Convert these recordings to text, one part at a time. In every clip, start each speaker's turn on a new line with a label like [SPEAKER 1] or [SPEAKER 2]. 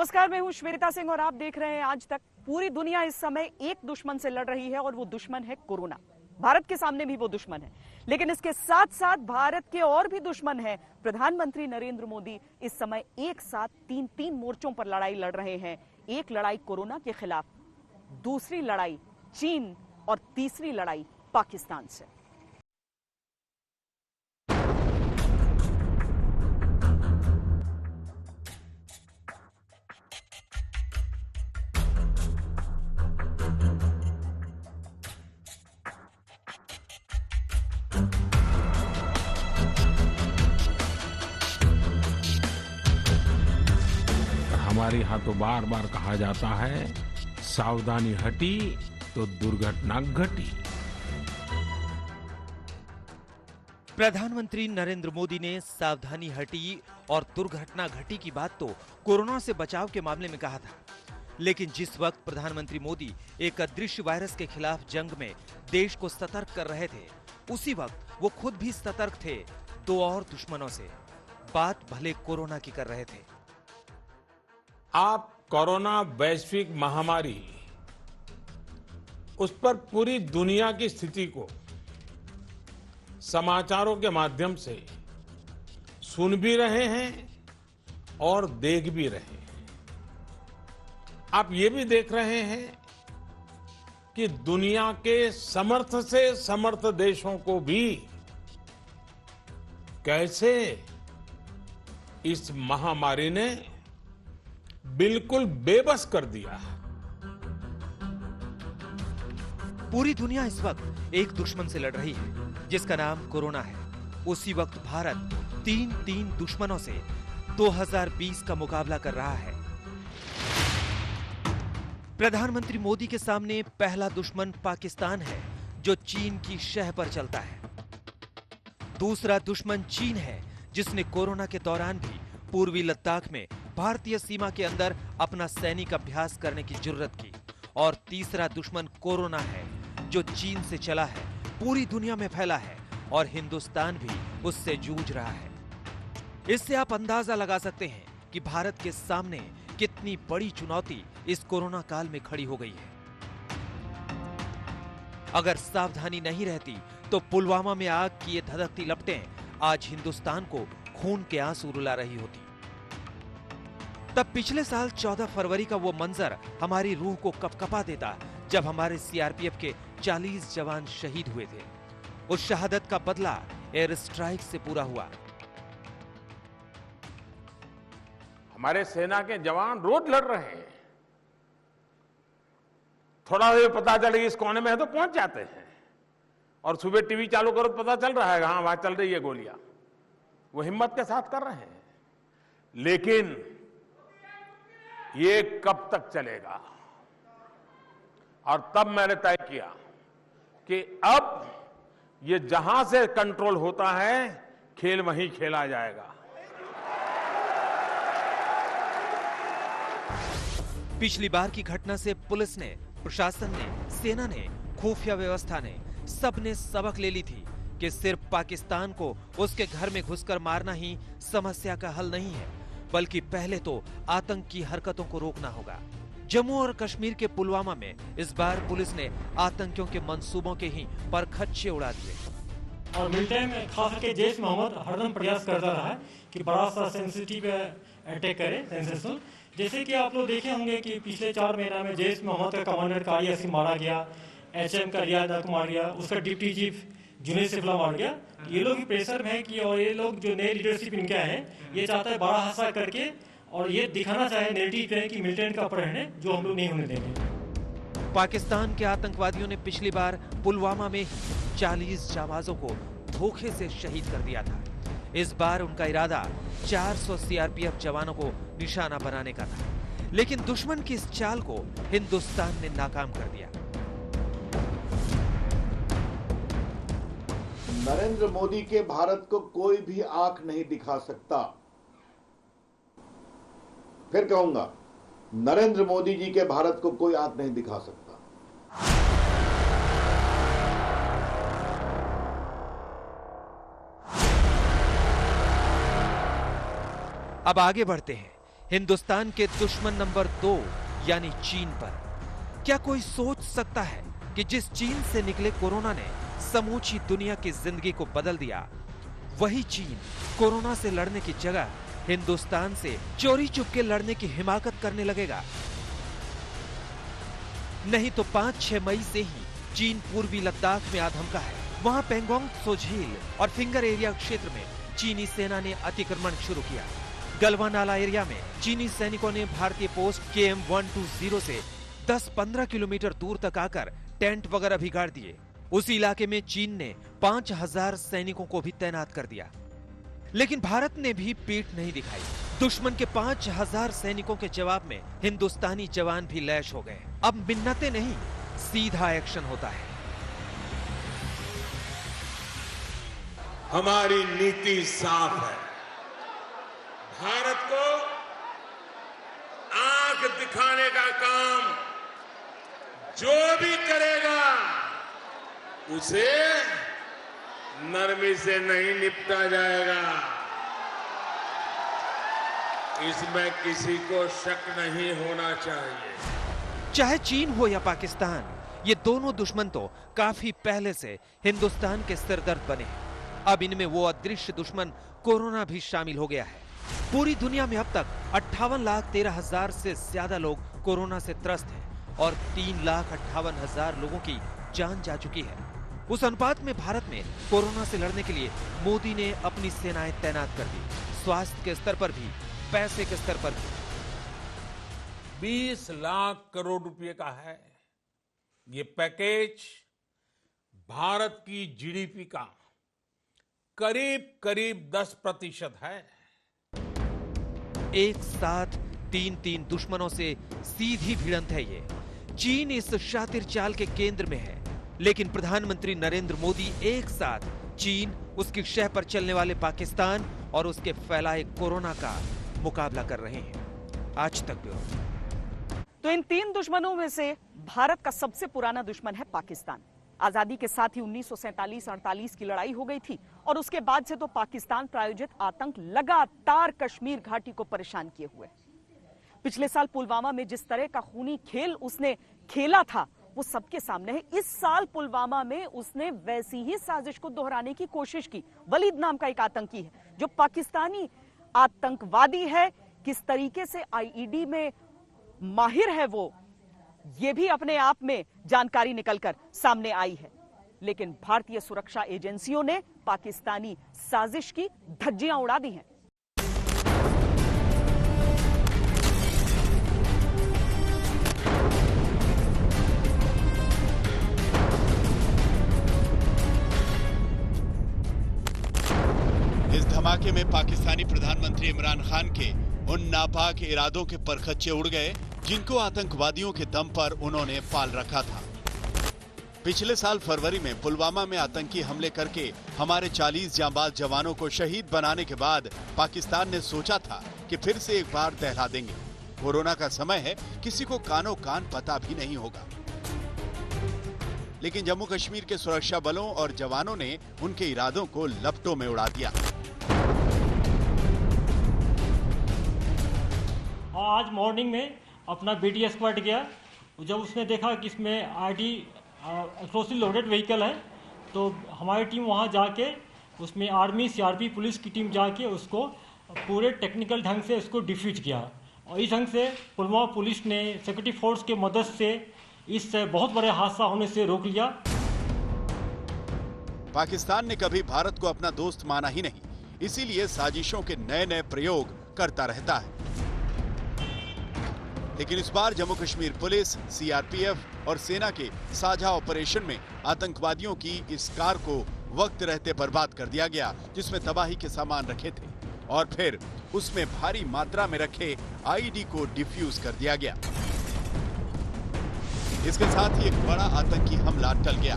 [SPEAKER 1] नमस्कार, मैं हूं श्वेता सिंह और आप देख रहे हैं आज तक। पूरी दुनिया इस समय एक दुश्मन से लड़ रही है और वो दुश्मन है कोरोना। भारत के सामने भी वो दुश्मन है, लेकिन इसके साथ साथ भारत के और भी दुश्मन है। प्रधानमंत्री नरेंद्र मोदी इस समय एक साथ तीन मोर्चों पर लड़ाई लड़ रहे हैं। एक लड़ाई कोरोना के खिलाफ, दूसरी लड़ाई चीन और तीसरी लड़ाई पाकिस्तान से।
[SPEAKER 2] हमारे यहाँ तो बार बार कहा जाता है, सावधानी हटी तो दुर्घटना घटी।
[SPEAKER 3] प्रधानमंत्री नरेंद्र मोदी ने सावधानी हटी और दुर्घटना घटी की बात तो कोरोना से बचाव के मामले में कहा था, लेकिन जिस वक्त प्रधानमंत्री मोदी एक अदृश्य वायरस के खिलाफ जंग में देश को सतर्क कर रहे थे, उसी वक्त वो खुद भी सतर्क थे दो और दुश्मनों से। बात भले कोरोना की कर रहे थे।
[SPEAKER 2] आप कोरोना वैश्विक महामारी, उस पर पूरी दुनिया की स्थिति को समाचारों के माध्यम से सुन भी रहे हैं और देख भी रहे हैं। आप ये भी देख रहे हैं कि दुनिया के समर्थ से समर्थ देशों को भी कैसे इस महामारी ने बिल्कुल बेबस कर दिया।
[SPEAKER 3] पूरी दुनिया इस वक्त एक दुश्मन से लड़ रही है जिसका नाम कोरोना है। उसी वक्त भारत तीन दुश्मनों से 2020 का मुकाबला कर रहा है। प्रधानमंत्री मोदी के सामने पहला दुश्मन पाकिस्तान है जो चीन की शह पर चलता है। दूसरा दुश्मन चीन है जिसने कोरोना के दौरान भी पूर्वी लद्दाख में भारतीय सीमा के अंदर अपना सैनिक अभ्यास करने की जुर्रत की। और तीसरा दुश्मन कोरोना है जो चीन से चला है, पूरी दुनिया में फैला है और हिंदुस्तान भी उससे जूझ रहा है। इससे आप अंदाजा लगा सकते हैं कि भारत के सामने कितनी बड़ी चुनौती इस कोरोना काल में खड़ी हो गई है। अगर सावधानी नहीं रहती तो पुलवामा में आग की ये धधकती लपटें आज हिंदुस्तान को खून के आंसू रुला रही होती। तब पिछले साल 14 फरवरी का वो मंजर हमारी रूह को कपकपा देता जब हमारे सीआरपीएफ के 40 जवान शहीद हुए थे। उस शहादत का बदला एयर स्ट्राइक से पूरा हुआ।
[SPEAKER 2] हमारे सेना के जवान रोज लड़ रहे हैं। थोड़ा देर पता चले इस कोने में है तो पहुंच जाते हैं, और सुबह टीवी चालू करो तो पता चल रहा है हाँ वहां चल रही है गोलियां। वो हिम्मत के साथ कर रहे हैं, लेकिन ये कब तक चलेगा? और तब मैंने तय किया कि अब ये जहां से कंट्रोल होता है खेल वहीं खेला जाएगा।
[SPEAKER 3] पिछली बार की घटना से पुलिस ने, प्रशासन ने, सेना ने, खुफिया व्यवस्था ने, सबने सबक ले ली थी कि सिर्फ पाकिस्तान को उसके घर में घुसकर मारना ही समस्या का हल नहीं है, बल्कि पहले तो आतंक की हरकतों को रोकना होगा। जम्मू और कश्मीर के पुलवामा में इस बार पुलिस ने आतंकियों के मंसूबों के ही परखच्चे उड़ा दिए।
[SPEAKER 4] और मिलिटेंट में खास करके जैश मोहम्मद हरदम प्रयास करता रहा है कि बड़ा सा सेंसिटिव अटैक करे, सेंसेशनल। जैसे कि आप लोग देखे होंगे कि पिछले 4 महीना में जैश मोहम्मद का कमांडर कारी यासीन मारा गया, HM का रियाद को मार गया, उसका डिप्टी चीफ जुनैद सिफला मार गया। ये लोग प्रेशर में है कि और ये लोग जो नए लीडरशिप इनका है ये चाहता है बड़ा हादसा करके और ये दिखाना चाहे नेगेटिव है कि मिलिटेंट का अपहरण है, जो हम लोग नहीं होने देंगे।
[SPEAKER 3] पाकिस्तान के आतंकवादियों ने पिछली बार पुलवामा में 40 जाबाजों को धोखे से शहीद कर दिया था। इस बार उनका इरादा 400 सीआरपीएफ जवानों को निशाना बनाने का था, लेकिन दुश्मन की इस चाल को हिंदुस्तान ने नाकाम कर दिया।
[SPEAKER 5] नरेंद्र मोदी के भारत को कोई भी आंख नहीं दिखा सकता। फिर कहूंगा, नरेंद्र मोदी जी के भारत को कोई आंख नहीं दिखा सकता।
[SPEAKER 3] अब आगे बढ़ते हैं। हिंदुस्तान के दुश्मन नंबर 2 यानी चीन पर। क्या कोई सोच सकता है कि जिस चीन से निकले कोरोना ने समूची दुनिया की जिंदगी को बदल दिया, वही चीन कोरोना से लड़ने की जगह हिंदुस्तान से चोरी चुपके लड़ने की हिमाकत करने लगेगा? नहीं तो 5-6 मई से ही चीन पूर्वी लद्दाख में आ धमका है। वहां पेंगोंग त्सो झील और फिंगर एरिया क्षेत्र में चीनी सेना ने अतिक्रमण शुरू किया। गलवा नाला एरिया में चीनी सैनिकों ने भारतीय पोस्ट KM-120 से 10-15 किलोमीटर दूर तक आकर टेंट वगैरह भी गाड़ दिए। उसी इलाके में चीन ने 5000 सैनिकों को भी तैनात कर दिया। लेकिन भारत ने भी पीठ नहीं दिखाई। दुश्मन के 5000 सैनिकों के जवाब में हिंदुस्तानी जवान भी लैश हो गए। अब मिन्नतें नहीं, सीधा एक्शन होता है।
[SPEAKER 2] हमारी नीति साफ है। भारत को आंख दिखाने का काम जो भी करेगा उसे नरमी से नहीं निपटा जाएगा। इसमें किसी को शक नहीं होना चाहिए।
[SPEAKER 3] चाहे चीन हो या पाकिस्तान, ये दोनों दुश्मन तो काफी पहले से हिंदुस्तान के सिरदर्द बने हैं। अब इनमें वो अदृश्य दुश्मन कोरोना भी शामिल हो गया है। पूरी दुनिया में अब तक 58,13,000 से ज्यादा लोग कोरोना से त्रस्त हैं और 3,58,000 लोगों की जान जा चुकी है। उस अनुपात में भारत में कोरोना से लड़ने के लिए मोदी ने अपनी सेनाएं तैनात कर दी। स्वास्थ्य के स्तर पर भी, पैसे के स्तर पर भी।
[SPEAKER 2] 20 लाख करोड़ रुपए का है ये पैकेज। भारत की GDP का करीब 10% है।
[SPEAKER 3] एक साथ 3 दुश्मनों से सीधी भिड़ंत है ये। चीन इस शातिर चाल के केंद्र में है, लेकिन प्रधानमंत्री नरेंद्र मोदी एक साथ चीन, उसकी शह पर चलने वाले पाकिस्तान और उसके फैलाए कोरोना का मुकाबला कर रहे हैं। आज तक ब्यूरो।
[SPEAKER 1] तो इन 3 दुश्मनों में से भारत का सबसे पुराना दुश्मन है पाकिस्तान। आजादी के साथ ही 1947-48 की लड़ाई हो गई थी और उसके बाद से तो पाकिस्तान प्रायोजित आतंक लगातार कश्मीर घाटी को परेशान किए हुए। पिछले साल पुलवामा में जिस तरह का खूनी खेल उसने खेला था वो सबके सामने है। इस साल पुलवामा में उसने वैसी ही साजिश को दोहराने की कोशिश की। वलीद नाम का एक आतंकी है जो पाकिस्तानी आतंकवादी है। किस तरीके से IED में माहिर है वो, ये भी अपने आप में जानकारी निकलकर सामने आई है। लेकिन भारतीय सुरक्षा एजेंसियों ने पाकिस्तानी साजिश की धज्जियां उड़ा दी हैं।
[SPEAKER 6] इस धमाके में पाकिस्तानी प्रधानमंत्री इमरान खान के उन नापाक इरादों के परखच्चे उड़ गए जिनको आतंकवादियों के दम पर उन्होंने पाल रखा था। पिछले साल फरवरी में पुलवामा में आतंकी हमले करके हमारे 40 जांबाज जवानों को शहीद बनाने के बाद पाकिस्तान ने सोचा था कि फिर से एक बार दहला देंगे। कोरोना का समय है, किसी को कानो कान पता भी नहीं होगा। लेकिन जम्मू कश्मीर के सुरक्षा बलों और जवानों ने उनके इरादों को लपटों में उड़ा दिया।
[SPEAKER 4] आज मॉर्निंग में अपना BT स्क्वाड गया। जब उसने देखा कि इसमें ID एक्सप्लोसिव लोडेड व्हीकल है, तो हमारी टीम वहां जाके उसमें आर्मी, CRP, पुलिस की टीम जाके उसको पूरे टेक्निकल ढंग से उसको डिफ्यूज किया। और इस ढंग से पुलवामा पुलिस ने सिक्योरिटी फोर्स के मदद से इस बहुत बड़े हादसा होने से रोक लिया।
[SPEAKER 6] पाकिस्तान ने कभी भारत को अपना दोस्त माना ही नहीं, इसीलिए साजिशों के नए प्रयोग करता रहता है। लेकिन इस बार जम्मू कश्मीर पुलिस, CRPF और सेना के साझा ऑपरेशन में आतंकवादियों की इस कार को वक्त रहते बर्बाद कर दिया गया जिसमें तबाही के सामान रखे थे, और फिर उसमें भारी मात्रा में रखे IED को डिफ्यूज कर दिया गया। इसके साथ ही एक बड़ा आतंकी हमला टल गया।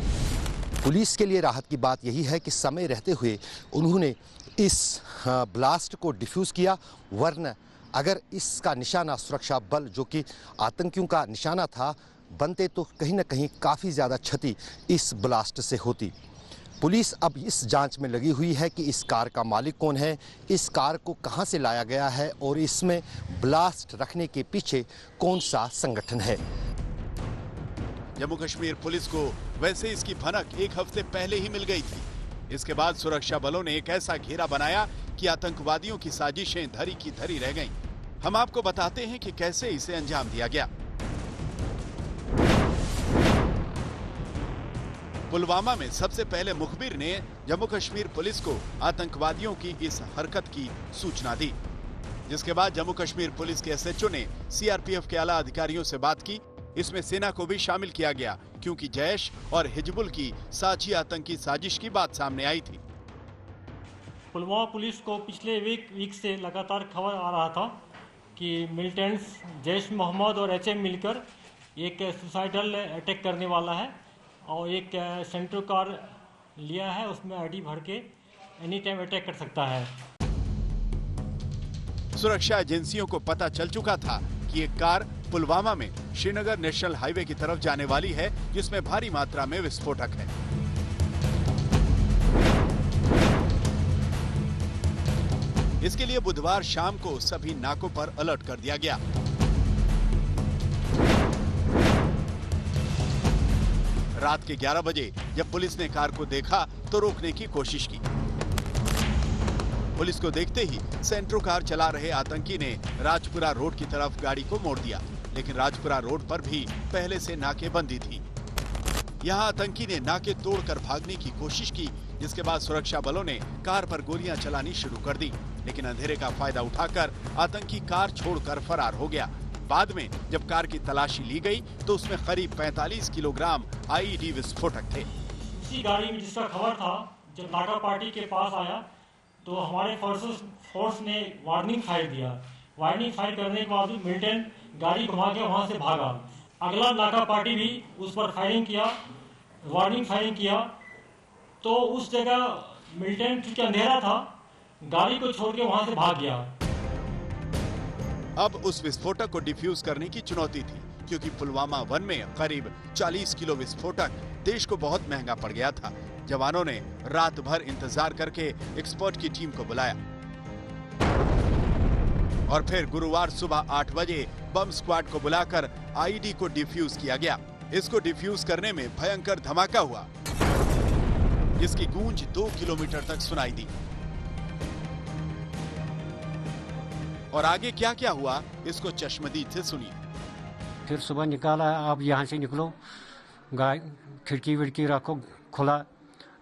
[SPEAKER 7] पुलिस के लिए राहत की बात यही है कि समय रहते हुए उन्होंने इस ब्लास्ट को डिफ्यूज किया, वरना अगर इसका निशाना सुरक्षा बल जो कि आतंकियों का निशाना था बनते तो कहीं ना कहीं काफ़ी ज़्यादा क्षति इस ब्लास्ट से होती। पुलिस अब इस जांच में लगी हुई है कि इस कार का मालिक कौन है, इस कार को कहां से लाया गया है और इसमें ब्लास्ट रखने के पीछे कौन सा संगठन है।
[SPEAKER 6] जम्मू कश्मीर पुलिस को वैसे इसकी भनक एक हफ्ते पहले ही मिल गई थी। इसके बाद सुरक्षा बलों ने एक ऐसा घेरा बनाया कि आतंकवादियों की साजिशें धरी की धरी रह गईं। हम आपको बताते हैं कि कैसे इसे अंजाम दिया गया। पुलवामा में सबसे पहले मुखबिर ने जम्मू कश्मीर पुलिस को आतंकवादियों की इस हरकत की सूचना दी, जिसके बाद जम्मू कश्मीर पुलिस के एसएचओ ने सीआरपीएफ के आला अधिकारियों से बात की। इसमें सेना को भी शामिल किया गया क्योंकि जैश और हिजबुल की साझी आतंकी साजिश की बात सामने आई थी।
[SPEAKER 4] पुलवामा पुलिस को पिछले वीक से लगातार खबर आ रहा था कि मिलिटेंट्स जैश मोहम्मद और एचएम मिलकर एक सुसाइडल अटैक करने वाला है और एक सेंट्रो कार लिया है, उसमें आईडी भर के एनी टाइम अटैक कर सकता है।
[SPEAKER 6] सुरक्षा एजेंसियों को पता चल चुका था कि एक कार पुलवामा में श्रीनगर नेशनल हाईवे की तरफ जाने वाली है, जिसमें भारी मात्रा में विस्फोटक है। इसके लिए बुधवार शाम को सभी नाकों पर अलर्ट कर दिया गया। रात के 11 बजे जब पुलिस ने कार को देखा तो रोकने की कोशिश की। पुलिस को देखते ही सेंट्रो कार चला रहे आतंकी ने राजपुरा रोड की तरफ गाड़ी को मोड़ दिया, लेकिन राजपुरा रोड पर भी पहले से नाकेबंदी थी। यहां आतंकी ने नाके तोड़कर भागने की कोशिश की, जिसके बाद सुरक्षा बलों ने कार पर गोलियां चलानी शुरू कर दी, लेकिन अंधेरे का फायदा उठाकर आतंकी कार छोड़कर फरार हो गया। बाद में जब कार की तलाशी ली गई तो उसमें करीब 45 किलोग्राम आईईडी विस्फोटक थे।
[SPEAKER 4] इसी गाड़ी में जिसका खबर था, जब नाका पार्टी के पास आया तो हमारे फोर्स ने वार्निंग फायर दिया। वार्निंग फायर करने के बाद मिलिटेंट गाड़ी घुमा के वहां से भागा। अगला नाका पार्टी भी उस पर फायरिंग किया, वार्निंग फायरिंग किया, तो उस जगह मिलिटेंट क्योंकि अंधेरा था, गाड़ी को छोड़ के वहां से भाग गया।
[SPEAKER 6] अब उस विस्फोटक को डिफ्यूज करने की चुनौती थी, क्योंकि पुलवामा 1 में करीब 40 किलो विस्फोटक देश को बहुत महंगा पड़ गया था। जवानों ने रात भर इंतजार करके एक्सपर्ट की टीम को बुलाया और फिर गुरुवार सुबह 8 बजे बम स्क्वाड को बुलाकर आईईडी को डिफ्यूज किया गया। इसको डिफ्यूज करने में भयंकर धमाका हुआ, जिसकी गूंज 2 किलोमीटर तक सुनाई दी। और आगे क्या क्या हुआ, इसको चश्मदीद से सुनिए।
[SPEAKER 8] फिर सुबह निकाला, आप यहाँ से निकलो, खिड़की विड़की रखो खुला,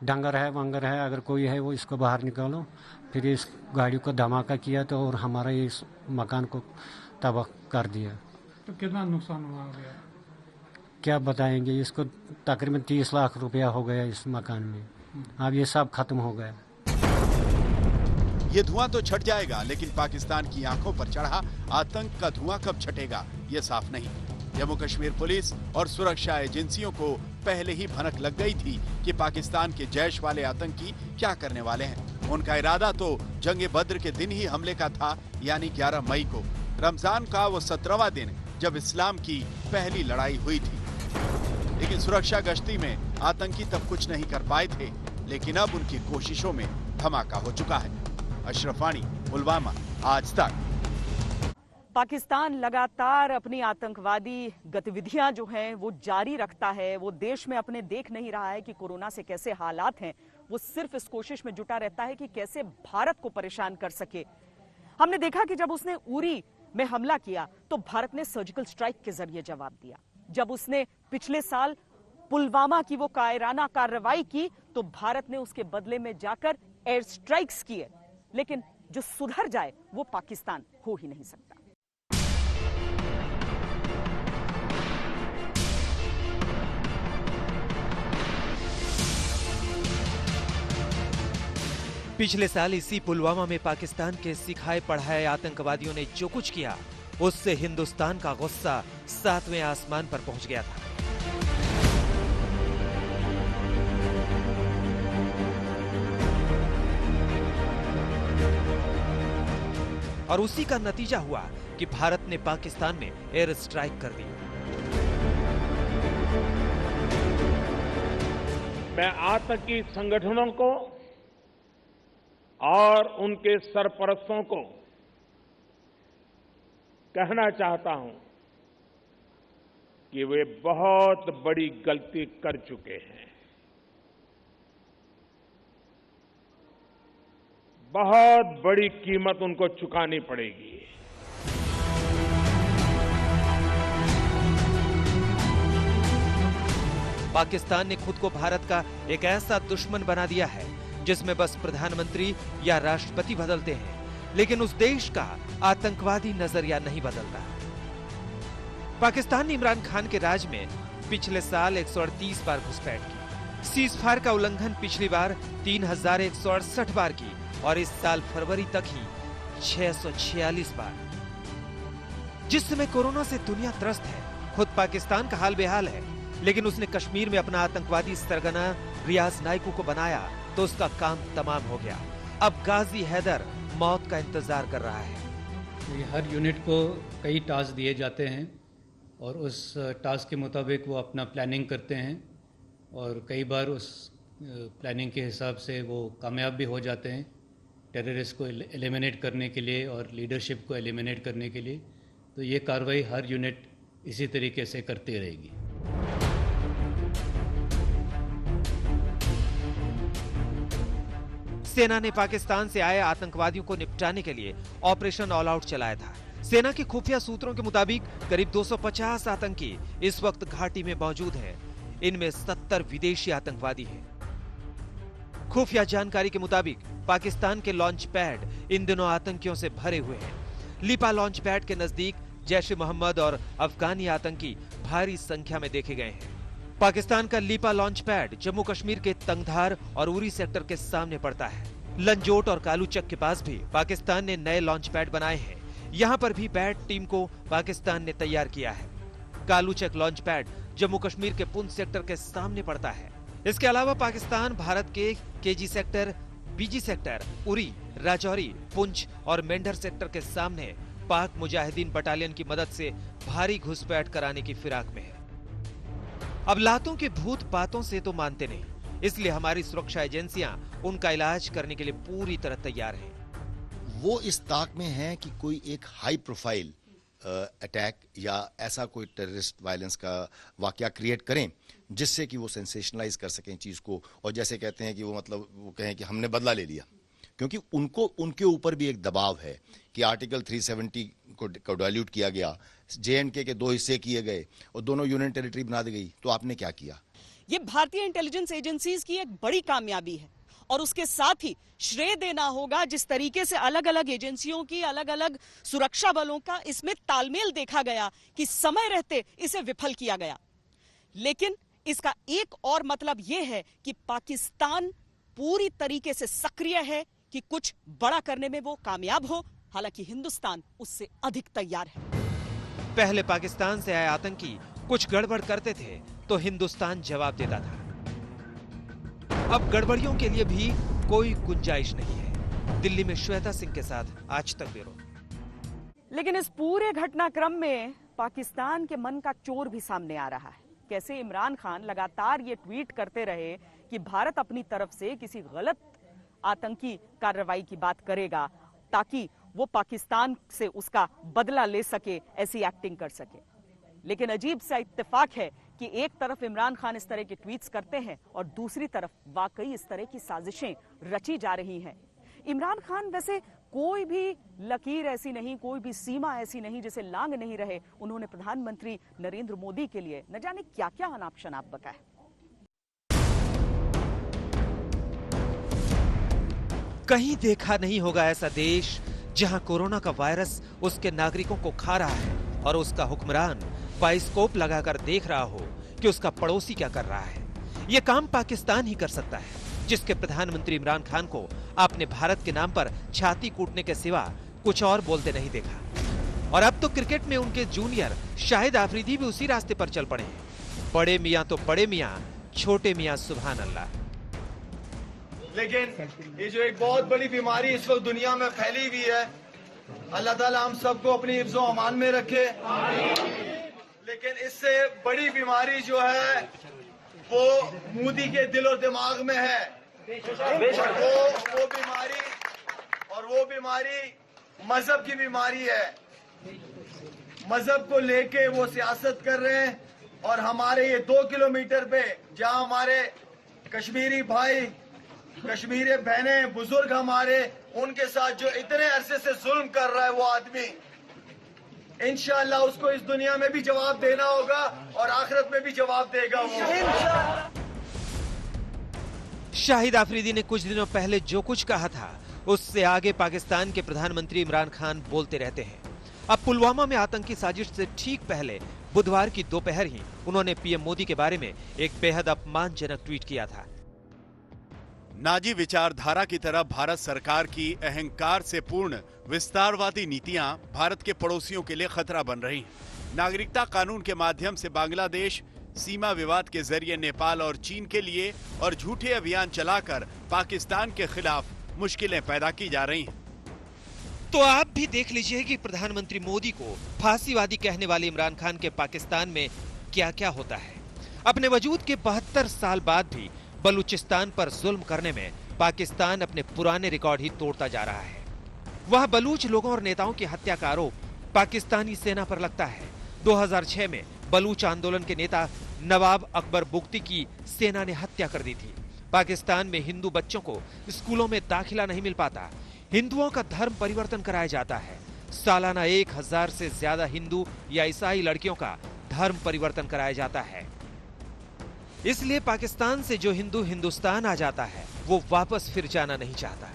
[SPEAKER 8] डंगर है वंगर है, अगर कोई है वो इसको बाहर निकालो। फिर इस गाड़ी को धमाका किया तो और हमारा इस मकान को तबाह कर दिया।
[SPEAKER 9] तो कितना नुकसान हुआ गया?
[SPEAKER 8] क्या बताएंगे, इसको तकरीबन 30 लाख रुपया हो गया इस मकान में। अब ये सब खत्म हो गया।
[SPEAKER 6] ये धुआं तो छट जाएगा, लेकिन पाकिस्तान की आंखों पर चढ़ा आतंक का धुआं कब छटेगा, ये साफ नहीं। जम्मू कश्मीर पुलिस और सुरक्षा एजेंसियों को पहले ही भनक लग गई थी कि पाकिस्तान के जैश वाले आतंकी क्या करने वाले हैं। उनका इरादा तो जंगे बद्र के दिन ही हमले का था, यानी 11 मई को, रमजान का वो 17वां दिन जब इस्लाम की पहली लड़ाई हुई थी। लेकिन सुरक्षा गश्ती में आतंकी तब कुछ नहीं कर पाए थे, लेकिन अब उनकी कोशिशों में धमाका हो चुका है। अशरफ वानी, पुलवामा, आज तक।
[SPEAKER 1] पाकिस्तान लगातार अपनी आतंकवादी गतिविधियां जो हैं वो जारी रखता है। वो देश में अपने देख नहीं रहा है कि कोरोना से कैसे हालात हैं। वो सिर्फ इस कोशिश में जुटा रहता है कि कैसे भारत को परेशान कर सके। हमने देखा कि जब उसने उरी में हमला किया तो भारत ने सर्जिकल स्ट्राइक के जरिए जवाब दिया। जब उसने पिछले साल पुलवामा की वो कायराना कार्रवाई की तो भारत ने उसके बदले में जाकर एयर स्ट्राइक्स किए। लेकिन जो सुधर जाए वो पाकिस्तान हो ही नहीं सकता।
[SPEAKER 3] पिछले साल इसी पुलवामा में पाकिस्तान के सिखाए पढ़ाए आतंकवादियों ने जो कुछ किया, उससे हिंदुस्तान का गुस्सा 7वें आसमान पर पहुंच गया था। और उसी का नतीजा हुआ कि भारत ने पाकिस्तान में एयर स्ट्राइक कर दी।
[SPEAKER 2] मैं आतंकी संगठनों को और उनके सरपरस्तों को कहना चाहता हूं कि वे बहुत बड़ी गलती कर चुके हैं। बहुत बड़ी कीमत उनको चुकानी पड़ेगी।
[SPEAKER 3] पाकिस्तान ने खुद को भारत का एक ऐसा दुश्मन बना दिया है जिसमें बस प्रधानमंत्री या राष्ट्रपति बदलते हैं, लेकिन उस देश का आतंकवादी नजरिया नहीं बदलता। पाकिस्तान ने इमरान खान के राज में पिछले साल 138 बार घुसपैठ की। सीजफायर का उल्लंघन पिछली बार 3168 बार की और इस साल फरवरी तक ही 646 बार। जिस समय कोरोना से दुनिया त्रस्त है, खुद पाकिस्तान का हाल बेहाल है, लेकिन उसने कश्मीर में अपना आतंकवादी सरगना रियाज नाइकू को बनाया तो उसका काम तमाम हो गया। अब गाजी हैदर मौत का इंतजार कर रहा है।
[SPEAKER 9] हर यूनिट को कई टास्क दिए जाते हैं और उस टास्क के मुताबिक वो अपना प्लानिंग करते हैं और कई बार उस प्लानिंग के हिसाब से वो कामयाब भी हो जाते हैं टेररिस्ट को एलिमिनेट करने के लिए और लीडरशिप को एलिमिनेट करने के लिए। तो ये कार्रवाई हर यूनिट इसी तरीके से करती रहेगी।
[SPEAKER 3] सेना ने पाकिस्तान से आए आतंकवादियों को निपटाने के लिए ऑपरेशन ऑल आउट चलाया था। सेना के खुफिया सूत्रों के मुताबिक करीब 250 आतंकी इस वक्त घाटी में मौजूद हैं। इनमें 70 विदेशी आतंकवादी हैं। खुफिया जानकारी के मुताबिक पाकिस्तान के लॉन्च पैड इन दिनों आतंकियों से भरे हुए हैं। लिपा लॉन्च पैड के नजदीक जैश ए मोहम्मद और अफगानी आतंकी भारी संख्या में देखे गए हैं। पाकिस्तान का लिपा लॉन्च पैड जम्मू कश्मीर के तंगधार और उरी सेक्टर के सामने पड़ता है। लंजोट और कालूचक के पास भी पाकिस्तान ने नए लॉन्च पैड बनाए हैं। यहाँ पर भी बैट टीम को पाकिस्तान ने तैयार किया है। कालूचक लॉन्च पैड जम्मू कश्मीर के पुंछ सेक्टर के सामने पड़ता है। इसके अलावा पाकिस्तान भारत के केजी सेक्टर, बीजी सेक्टर, उरी, राजौरी, पुंछ और मेंढर सेक्टर के सामने पाक मुजाहिदीन बटालियन की मदद से भारी घुसपैठ कराने की फिराक में है। अब लातों के भूत बातों से तो मानते नहीं, इसलिए हमारी सुरक्षा एजेंसियां उनका इलाज करने के लिए पूरी तरह तैयार हैं।
[SPEAKER 7] वो इस ताक में हैं कि कोई एक हाई प्रोफाइल अटैक या ऐसा कोई टेररिस्ट वायलेंस का वाकया क्रिएट करें जिससे कि वो सेंसेशनलाइज कर सकें चीज को, और जैसे कहते हैं कि वो मतलब वो कहें कि हमने बदला ले लिया, क्योंकि उनको उनके ऊपर भी एक दबाव है कि आर्टिकल 370 को डाइल्यूट किया गया, JNK के 2 हिस्से किए गए और दोनों यूनियन टेरिटरी बना दी गई। तो आपने क्या किया?
[SPEAKER 1] ये भारतीय इंटेलिजेंस एजेंसीज की एक बड़ी कामयाबी है और उसके साथ ही श्रेय देना होगा जिस तरीके से अलग अलग एजेंसियों की, अलग अलग सुरक्षा बलों का इसमें तालमेल देखा गया कि समय रहते इसे विफल किया गया। लेकिन इसका एक और मतलब यह है कि पाकिस्तान पूरी तरीके से सक्रिय है कि कुछ बड़ा करने में वो कामयाब हो, हालांकि हिंदुस्तान उससे अधिक तैयार है।
[SPEAKER 3] पहले पाकिस्तान से आए आतंकी कुछ गड़बड़ करते थे तो हिंदुस्तान जवाब देता था। अब गड़बड़ियों के लिए भी कोई गुंजाइश नहीं है। दिल्ली में श्वेता सिंह के साथ आज तक ब्यूरो।
[SPEAKER 1] लेकिन इस पूरे घटनाक्रम में पाकिस्तान के मन का चोर भी सामने आ रहा है। कैसे इमरान खान लगातार ये ट्वीट करते रहे कि भारत अपनी तरफ से किसी गलत आतंकी कार्रवाई की बात करेगा ताकि वो पाकिस्तान से उसका बदला ले सके, ऐसी एक्टिंग कर सके। लेकिन अजीब सा इत्तेफाक है कि एक तरफ इमरान खान इस तरह के ट्वीट्स करते हैं और दूसरी तरफ वाकई इस तरह की साजिशें रची जा रही हैं। इमरान खान वैसे कोई भी लकीर ऐसी नहीं, कोई भी सीमा ऐसी नहीं जिसे लांग नहीं रहे। उन्होंने प्रधानमंत्री नरेंद्र मोदी के लिए न जाने क्या क्या अनाप शनाप बकाए।
[SPEAKER 3] कहीं देखा नहीं होगा ऐसा देश जहां कोरोना का वायरस उसके नागरिकों को खा रहा है और उसका हुक्मरान बाइस्कोप लगाकर देख रहा हो कि उसका पड़ोसी क्या कर रहा है। यह काम पाकिस्तान ही कर सकता है, जिसके प्रधानमंत्री इमरान खान को आपने भारत के नाम पर छाती कूटने के सिवा कुछ और बोलते नहीं देखा। और अब तो क्रिकेट में उनके जूनियर शाहिद आफरीदी भी उसी रास्ते पर चल पड़े हैं। बड़े मियां तो बड़े मियां, छोटे मियां सुभान अल्लाह।
[SPEAKER 10] लेकिन ये जो एक बहुत बड़ी बीमारी इस वक्त दुनिया में फैली हुई है, अल्लाह ताला हम सबको अपनी हिफ्ज़ो अमान में रखे। लेकिन इससे बड़ी बीमारी जो है वो मोदी के दिलो दिमाग में है। और वो बीमारी मजहब की बीमारी है। मजहब को लेके वो सियासत कर रहे हैं और हमारे ये 2 किलोमीटर पे जहां हमारे कश्मीरी भाई, कश्मीरी बहनें, बुजुर्ग हमारे, उनके साथ जो इतने अरसे से जुल्म कर रहा है वो आदमी, इंशाअल्लाह उसको इस दुनिया में भी जवाब देना होगा और आखिरत में भी जवाब देगा वो।
[SPEAKER 3] शाहिद आफरीदी ने कुछ दिनों पहले जो कुछ कहा था उससे आगे पाकिस्तान के प्रधानमंत्री इमरान खान बोलते रहते हैं। अब पुलवामा में आतंकी साजिश से ठीक पहले बुधवार की दोपहर ही उन्होंने पीएम मोदी के बारे में एक बेहद अपमानजनक ट्वीट किया था।
[SPEAKER 6] नाजी विचारधारा की तरफ भारत सरकार की अहंकार से पूर्ण विस्तारवादी नीतियां भारत के पड़ोसियों के लिए खतरा बन रही हैं। नागरिकता कानून के माध्यम से बांग्लादेश, सीमा विवाद के जरिए नेपाल और चीन के लिए और झूठे अभियान चलाकर पाकिस्तान के खिलाफ मुश्किलें पैदा की जा रही हैं।
[SPEAKER 3] तो आप भी देख लीजिए कि प्रधानमंत्री मोदी को फांसीवादी कहने वाले इमरान खान के पाकिस्तान में क्या क्या होता है। अपने वजूद के 72 साल बाद भी बलूचिस्तान पर जुल्म करने में पाकिस्तान अपने पुराने रिकॉर्ड ही तोड़ता जा रहा है। वह बलूच लोगों और नेताओं की हत्या का आरोप पाकिस्तानी सेना पर लगता है। 2006 में बलूच आंदोलन के नेता नवाब अकबर बुगटी की सेना ने हत्या कर दी थी। पाकिस्तान में हिंदू बच्चों को स्कूलों में दाखिला नहीं मिल पाता। हिंदुओं का धर्म परिवर्तन कराया जाता है। सालाना 1000 से ज्यादा हिंदू या ईसाई लड़कियों का धर्म परिवर्तन कराया जाता है। इसलिए पाकिस्तान से जो हिंदू हिंदुस्तान आ जाता है वो वापस फिर जाना नहीं चाहता।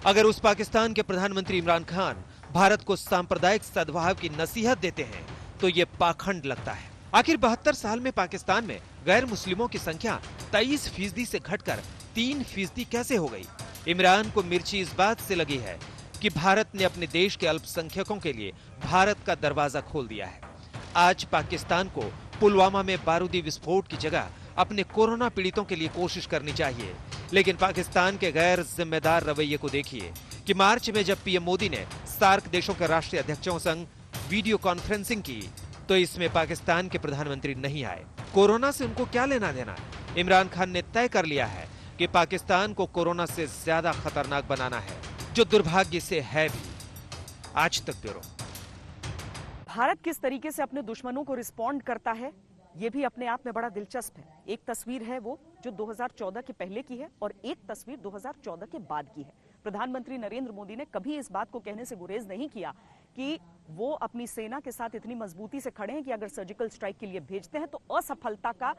[SPEAKER 3] अगर उस पाकिस्तान के प्रधानमंत्री इमरान खान भारत को सांप्रदायिक सद्भाव की नसीहत देते हैं तो ये पाखंड लगता है। आखिर 72 साल में पाकिस्तान में गैर मुस्लिमों की संख्या 23% से घटकर 3% कैसे हो गई? इमरान को मिर्ची इस बात से लगी है कि भारत ने अपने देश के अल्पसंख्यकों के लिए भारत का दरवाजा खोल दिया है। आज पाकिस्तान को पुलवामा में बारूदी विस्फोट की जगह अपने कोरोना पीड़ितों के लिए कोशिश करनी चाहिए। लेकिन पाकिस्तान के गैर जिम्मेदार रवैये को देखिए कि मार्च में जब पीएम मोदी ने सार्क देशों के राष्ट्रीय अध्यक्षों संग वीडियो कॉन्फ्रेंसिंग की तो इसमें पाकिस्तान के प्रधानमंत्री नहीं आए। कोरोना से उनको क्या लेना देना? इमरान खान ने तय कर लिया है कि पाकिस्तान को कोरोना से ज्यादा खतरनाक बनाना है, जो दुर्भाग्य से है भी। आज तक ब्यूरो।
[SPEAKER 1] भारत किस तरीके से अपने दुश्मनों को रिस्पॉन्ड करता है ये भी अपने आप में बड़ा दिलचस्प है। एक तस्वीर है वो जो 2014 के पहले की है और एक तस्वीर 2014 के बाद की है। प्रधानमंत्री नरेंद्र मोदी ने कभी इस बात को कहने से गुरेज नहीं किया कि वो अपनी सेना के साथ इतनी मजबूती से खड़े हैं कि अगर सर्जिकल स्ट्राइक के लिए भेजते हैं तो असफलता का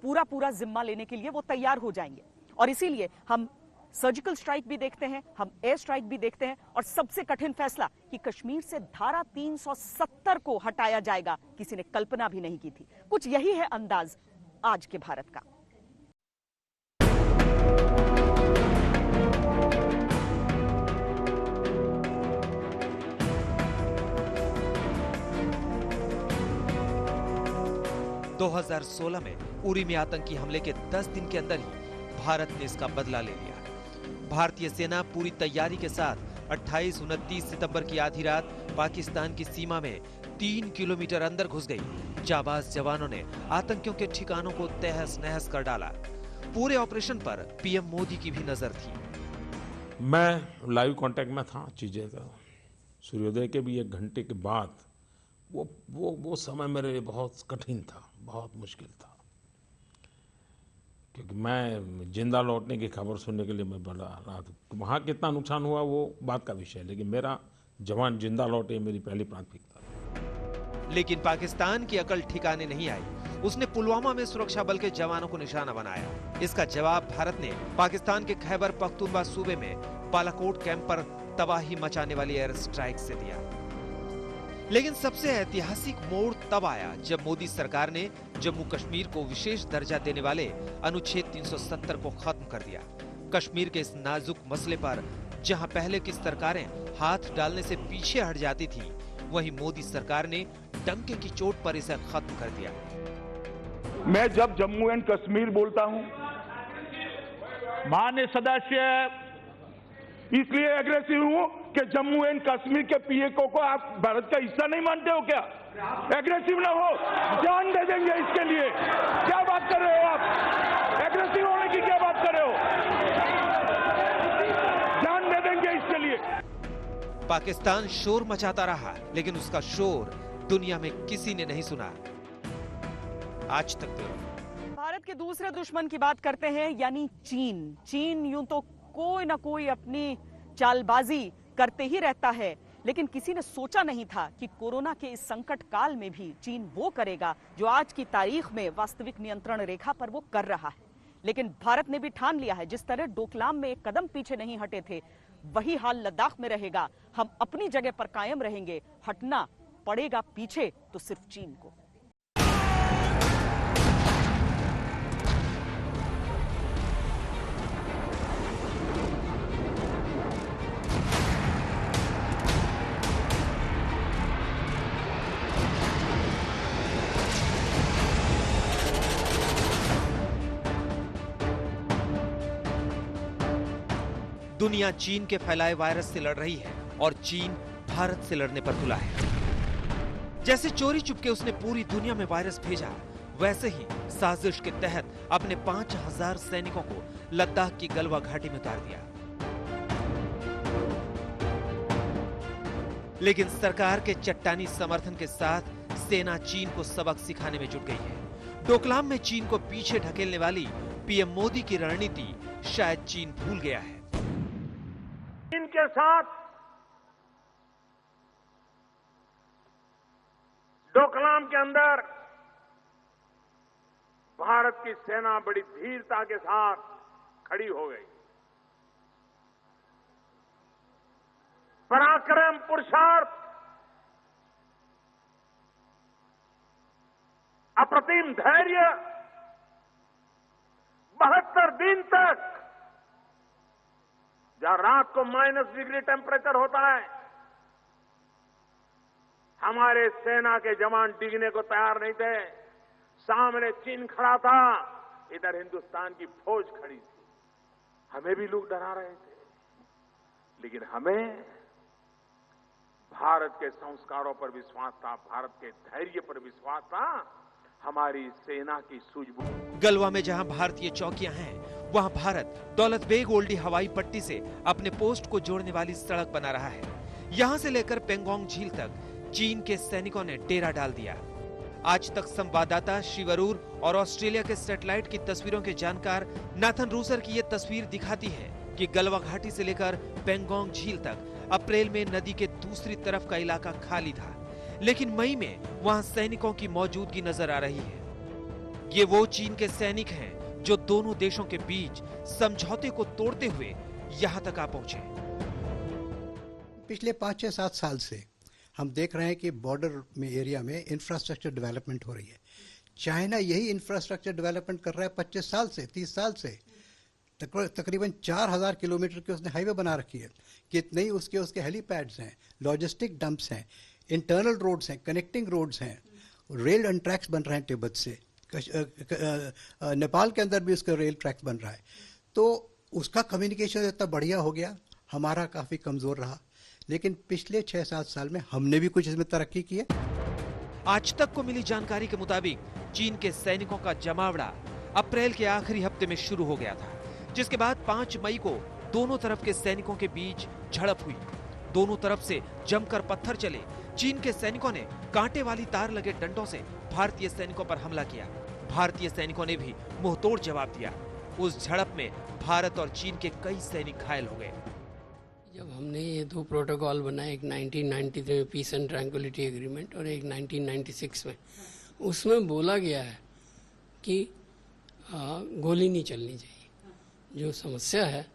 [SPEAKER 1] पूरा जिम्मा लेने के लिए वो तैयार हो जाएंगे। और इसीलिए हम सर्जिकल स्ट्राइक भी देखते हैं, हम एयर स्ट्राइक भी देखते हैं और सबसे कठिन फैसला कि कश्मीर से धारा 370 को हटाया जाएगा, किसी ने कल्पना भी नहीं की थी। कुछ यही है अंदाज आज के भारत का।
[SPEAKER 3] – 2016 में उरी में आतंकी हमले के 10 दिन के अंदर ही भारत ने इसका बदला ले लिया। भारतीय सेना पूरी तैयारी के साथ 28-29 सितंबर की आधी रात पाकिस्तान की सीमा में 3 किलोमीटर अंदर घुस गई। जाबाज जवानों ने आतंकियों के ठिकानों को तहस नहस कर डाला। पूरे ऑपरेशन पर पीएम मोदी की भी नजर थी।
[SPEAKER 2] मैं लाइव कांटेक्ट में था। चीजें तो सूर्योदय के भी 1 घंटे के बाद वो समय मेरे लिए बहुत कठिन था, बहुत मुश्किल था, क्योंकि मैं जिंदा लौटने की खबर सुनने के लिए मैं बड़ा रहा था। वहाँ कितना नुकसान हुआ वो बात का विषय है, लेकिन मेरा जवान जिंदा लौटे मेरी पहली प्राथमिकता थी।
[SPEAKER 3] लेकिन पाकिस्तान की अकल ठिकाने नहीं आई। उसने पुलवामा में सुरक्षा बल के जवानों को निशाना बनाया। इसका जवाब भारत ने पाकिस्तान के खैबर पख्तूनख्वा सूबे में बालाकोट कैंप पर तबाही मचाने वाली एयर स्ट्राइक से दिया। लेकिन सबसे ऐतिहासिक मोड़ तब आया जब मोदी सरकार ने जम्मू कश्मीर को विशेष दर्जा देने वाले अनुच्छेद 370 को खत्म कर दिया। कश्मीर के इस नाजुक मसले पर जहां पहले की सरकारें हाथ डालने से पीछे हट जाती थीं, वहीं मोदी सरकार ने डंके की चोट पर इसे खत्म कर दिया।
[SPEAKER 11] मैं जब जम्मू एंड कश्मीर बोलता हूं, माननीय सदस्य, इसलिए एग्रेसिव हूं कि जम्मू एंड कश्मीर के पीएको को आप भारत का हिस्सा नहीं मानते हो क्या? एग्रेसिव ना हो, जान दे देंगे इसके लिए। क्या बात कर रहे हो आप? एग्रेसिव होने की क्या बात कर रहे हो? जान दे देंगे इसके लिए।
[SPEAKER 3] पाकिस्तान शोर मचाता रहा, लेकिन उसका शोर दुनिया में किसी ने नहीं सुना आज तक।
[SPEAKER 1] भारत के दूसरे दुश्मन की बात करते हैं, यानी चीन। चीन यूं तो कोई ना कोई अपनी चालबाजी करते ही रहता है, लेकिन किसी ने सोचा नहीं था कि कोरोना के इस संकट काल में भी चीन वो करेगा जो आज की तारीख में वास्तविक नियंत्रण रेखा पर वो कर रहा है। लेकिन भारत ने भी ठान लिया है, जिस तरह डोकलाम में एक कदम पीछे नहीं हटे थे, वही हाल लद्दाख में रहेगा। हम अपनी जगह पर कायम रहेंगे, हटना पड़ेगा पीछे तो सिर्फ चीन को।
[SPEAKER 3] दुनिया चीन के फैलाए वायरस से लड़ रही है और चीन भारत से लड़ने पर तुला है। जैसे चोरी चुपके उसने पूरी दुनिया में वायरस भेजा, वैसे ही साजिश के तहत अपने 5000 सैनिकों को लद्दाख की गलवा घाटी में उतार दिया। लेकिन सरकार के चट्टानी समर्थन के साथ सेना चीन को सबक सिखाने में जुट गई है। डोकलाम में चीन को पीछे ढकेलने वाली पीएम मोदी की रणनीति शायद चीन भूल गया है।
[SPEAKER 11] इनके साथ डोकलाम के अंदर भारत की सेना बड़ी धीरता के साथ खड़ी हो गई। पराक्रम, पुरुषार्थ, अप्रतिम धैर्य, 72 दिन तक जहां रात को -डिग्री टेम्परेचर होता है, हमारे सेना के जवान डिगने को तैयार नहीं थे। सामने चीन खड़ा था, इधर हिंदुस्तान की फौज खड़ी थी। हमें भी लोग डरा रहे थे, लेकिन हमें भारत के संस्कारों पर विश्वास था, भारत के धैर्य पर विश्वास था, हमारी सेना की सूझबूझ।
[SPEAKER 3] गलवा में जहां भारतीय चौकियां हैं, वहां भारत दौलत बेग ओल्डी हवाई पट्टी से अपने पोस्ट को जोड़ने वाली सड़क बना रहा है। यहां से लेकर पेंगोंग झील तक चीन के सैनिकों ने डेरा डाल दिया। आज तक संवाददाता शिवरूर और ऑस्ट्रेलिया के सैटेलाइट की तस्वीरों के जानकार नाथन रूसर की ये तस्वीर दिखाती है कि गलवा घाटी से लेकर पेंगोंग झील तक अप्रैल में नदी के दूसरी तरफ का इलाका खाली था, लेकिन मई में वहां सैनिकों की मौजूदगी नजर आ रही है। ये वो चीन के सैनिक हैं जो दोनों देशों के बीच समझौते को तोड़ते हुए यहां तक आ पहुंचे।
[SPEAKER 12] पिछले 5-6-7 साल से हम देख रहे हैं कि बॉर्डर में एरिया में इंफ्रास्ट्रक्चर डेवलपमेंट हो रही है। चाइना यही इंफ्रास्ट्रक्चर डेवलपमेंट कर रहा है 25 साल से, 30 साल से। तकरीबन 4000 किलोमीटर की उसने हाईवे बना रखी है। कितने ही उसके हेलीपैड्स हैं, लॉजिस्टिक डंप्स हैं, इंटरनल रोड्स हैं, कनेक्टिंग रोड्स हैं, रेल एंड ट्रैक्स बन रहे हैं तिब्बत से। नेपाल के अंदर भी उसका रेल ट्रैक बन रहा है। तो उसका कम्युनिकेशन इतना बढ़िया हो गया, हमारा काफ़ी कमज़ोर रहा। लेकिन पिछले 6-7 साल में हमने भी कुछ इसमें तरक्की की है।
[SPEAKER 3] आज तक को मिली जानकारी के मुताबिक चीन के सैनिकों का जमावड़ा अप्रैल के आखिरी हफ्ते में शुरू हो गया था, जिसके बाद 5 मई को दोनों तरफ के सैनिकों के बीच झड़प हुई। दोनों तरफ से जमकर पत्थर चले। चीन के सैनिकों ने कांटे वाली तार लगे डंडों से भारतीय सैनिकों पर हमला किया। भारतीय सैनिकों ने भी मुंहतोड़ जवाब दिया। उस झड़प में भारत और चीन के कई सैनिक घायल हो गए।
[SPEAKER 13] जब हमने ये 2 प्रोटोकॉल बनाए, एक 1993 में पीस एंड ट्रैंक्विलिटी एग्रीमेंट और एक 1996 में, उसमें बोला गया है कि गोली नहीं चलनी चाहिए। जो समस्या है